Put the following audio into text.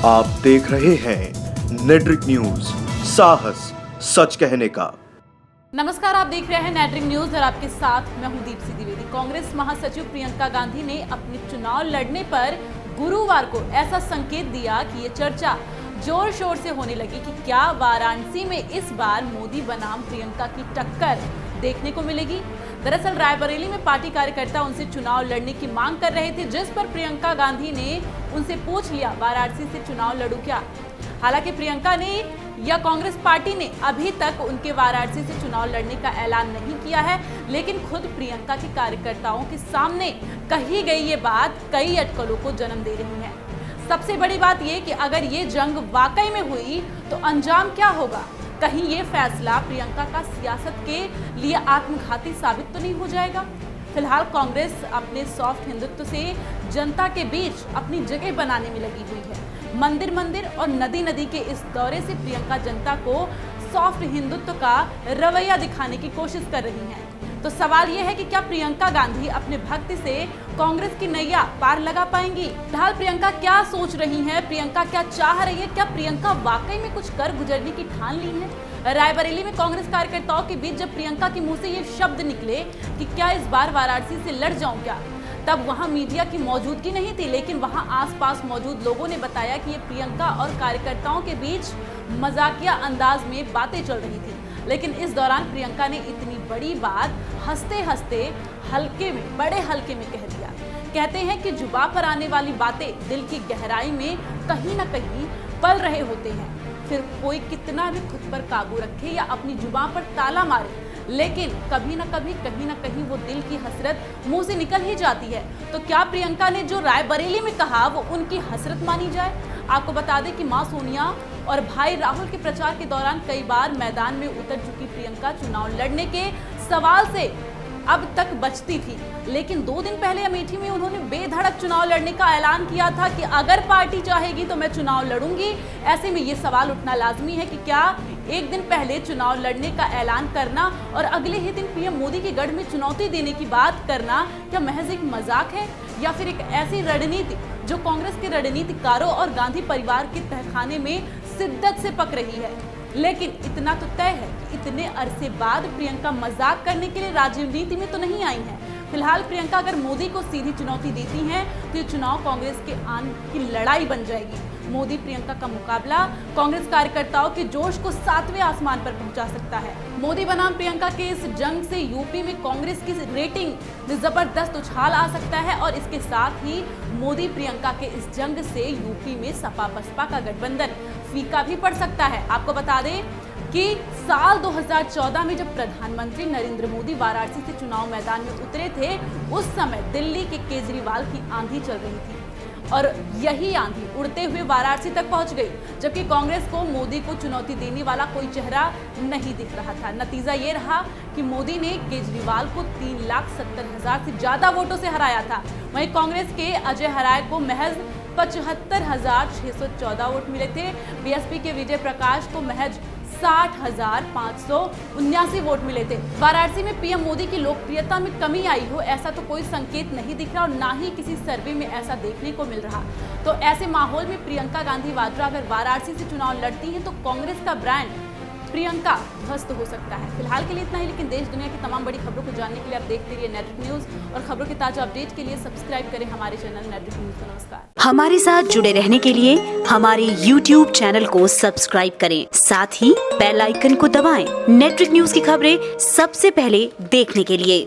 आप देख रहे हैं नेट्रिक न्यूज, साहस सच कहने का। नमस्कार, आप देख रहे हैं नेट्रिक न्यूज और आपके साथ मैं हूं दीप्ति द्विवेदी। कांग्रेस महासचिव प्रियंका गांधी ने अपने चुनाव लड़ने पर गुरुवार को ऐसा संकेत दिया कि ये चर्चा जोर शोर से होने लगी कि क्या वाराणसी में इस बार मोदी बनाम प्रियंका की टक्कर देखने को मिलेगी। दरअसल रायबरेली में पार्टी कार्यकर्ता उनसे चुनाव लड़ने की मांग कर रहे थे, जिस पर प्रियंका गांधी ने उनसे पूछ लिया, वाराणसी से चुनाव लड़ूं क्या। हालांकि प्रियंका ने या कांग्रेस पार्टी ने अभी तक उनके वाराणसी से चुनाव लड़ने का ऐलान नहीं किया है, लेकिन खुद प्रियंका के कार्यकर्ताओं के सामने कही गई ये बात कई अटकलों को जन्म दे रही है। सबसे बड़ी बात ये कि अगर ये जंग वाकई में हुई तो अंजाम क्या होगा। कहीं ये फैसला प्रियंका का सियासत के लिए आत्मघाती साबित तो नहीं हो जाएगा। फिलहाल कांग्रेस अपने सॉफ्ट हिंदुत्व से जनता के बीच अपनी जगह बनाने में लगी हुई है। मंदिर मंदिर और नदी नदी के इस दौरे से प्रियंका जनता को सॉफ्ट हिंदुत्व का रवैया दिखाने की कोशिश कर रही हैं। तो सवाल यह है कि क्या प्रियंका गांधी अपने भक्त से कांग्रेस की नैया पार लगा पाएंगी। फिलहाल प्रियंका क्या सोच रही हैं, प्रियंका क्या चाह रही है, क्या प्रियंका वाकई में कुछ कर गुजरने की ठान ली है। रायबरेली में कांग्रेस कार्यकर्ताओं के बीच जब प्रियंका के मुंह से ये शब्द निकले कि क्या इस बार वाराणसी से लड़ जाऊं क्या, तब वहां मीडिया की मौजूदगी नहीं थी, लेकिन वहां आसपास मौजूद लोगों ने बताया कि ये प्रियंका और कार्यकर्ताओं के बीच मजाकिया अंदाज में बातें चल रही थी। लेकिन इस दौरान प्रियंका ने इतनी बड़ी बात हंसते हंसते बड़े हल्के में कह दिया। कहते हैं कि जुबान पर आने वाली बातें दिल की गहराई में कहीं ना कहीं पल रहे होते हैं। फिर कोई कितना भी खुद पर काबू रखे या अपनी जुबान पर ताला मारे, लेकिन कभी ना कभी कहीं ना कहीं वो दिल की हसरत मुंह से निकल ही जाती है। तो क्या प्रियंका ने जो रायबरेली में कहा वो उनकी हसरत मानी जाए। आपको बता दें कि मां सोनिया और भाई राहुल के प्रचार के दौरान कई बार मैदान में उतर चुकी प्रियंका चुनाव लड़ने के सवाल से अब तक बचती थी, लेकिन 2 दिन पहले अमेठी में उन्होंने बेधड़क चुनाव लड़ने का ऐलान किया था कि अगर पार्टी चाहेगी तो मैं चुनाव लड़ूंगी। ऐसे में ये सवाल उठना लाजमी है कि क्या एक दिन पहले चुनाव लड़ने का ऐलान करना और अगले ही दिन पीएम मोदी के गढ़ में चुनौती देने की बात करना क्या महज एक मजाक है, या फिर एक ऐसी रणनीति जो कांग्रेस के रणनीतिकारों और गांधी परिवार के तहखाने में शिद्दत से पक रही है। लेकिन इतना तो तय है कि इतने अरसे बाद प्रियंका मजाक करने के लिए राजनीति में तो नहीं आई हैं। फिलहाल प्रियंका अगर मोदी को सीधी चुनौती देती हैं तो ये चुनाव कांग्रेस के आन की लड़ाई बन जाएगी। मोदी प्रियंका का मुकाबला कांग्रेस कार्यकर्ताओं के जोश को 7वें आसमान पर पहुंचा सकता है। मोदी बनाम प्रियंका के इस जंग से यूपी में कांग्रेस की रेटिंग में जबरदस्त उछाल आ सकता है और इसके साथ ही मोदी प्रियंका के इस जंग से यूपी में सपा बसपा का गठबंधन फीका भी पड़ सकता है। आपको बता दें कि साल 2014 में जब प्रधानमंत्री नरेंद्र मोदी वाराणसी से चुनाव मैदान में उतरे थे, उस समय दिल्ली के केजरीवाल की आंधी चल रही थी और यही आंधी उड़ते हुए वाराणसी तक पहुंच गई, जबकि कांग्रेस को मोदी को चुनौती देने वाला कोई चेहरा नहीं दिख रहा था। नतीजा ये रहा कि मोदी ने केजरीवाल को 3,70,000 से ज्यादा वोटों से हराया था। वहीं कांग्रेस के अजय हराय को महज 75,614 वोट मिले थे। बीएसपी के विजय प्रकाश को महज 60,579 वोट मिले थे। वाराणसी में पीएम मोदी की लोकप्रियता में कमी आई हो, ऐसा तो कोई संकेत नहीं दिख रहा और ना ही किसी सर्वे में ऐसा देखने को मिल रहा। तो ऐसे माहौल में प्रियंका गांधी वाड्रा अगर वाराणसी से चुनाव लड़ती हैं तो कांग्रेस का ब्रांड प्रियंका ध्वस्त हो सकता है। फिलहाल के लिए इतना ही, लेकिन देश दुनिया की तमाम बड़ी खबरों को जानने के लिए आप देखते रहिए नेट्रिक न्यूज और खबरों के ताजा अपडेट के लिए सब्सक्राइब करें हमारे चैनल नेट्रिक न्यूज को। नमस्कार। हमारे साथ जुड़े रहने के लिए हमारे YouTube चैनल को सब्सक्राइब करें, साथ ही बेल आइकन को दबाएं। नेट्रिक न्यूज की खबरें सबसे पहले देखने के लिए।